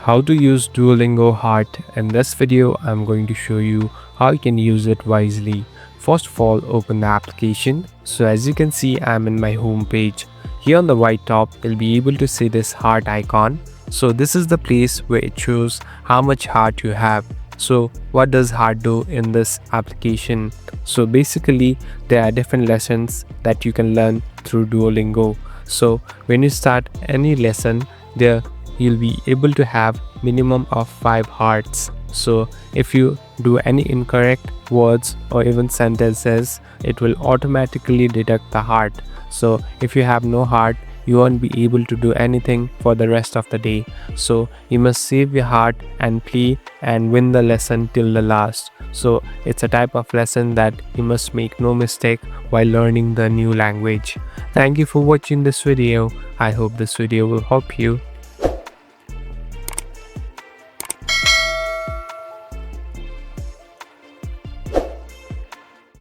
how to use Duolingo Heart. In this video, I'm going to show you how you can use it wisely. First of all, open the application. So as you can see, I'm in my home page. Here on the right top, you'll be able to see this heart icon. So this is the place where it shows how much heart you have. So what does heart do in this application? So basically, there are different lessons that you can learn through Duolingo. So when you start any lesson, there you'll be able to have minimum of 5 hearts. So if you do any incorrect words or even sentences, it will automatically deduct the heart. So if you have no heart, you won't be able to do anything for the rest of the day. So you must save your heart and play and win the lesson till the last. So it's a type of lesson that you must make no mistake while learning the new language. Thank you for watching this video. I hope this video will help you.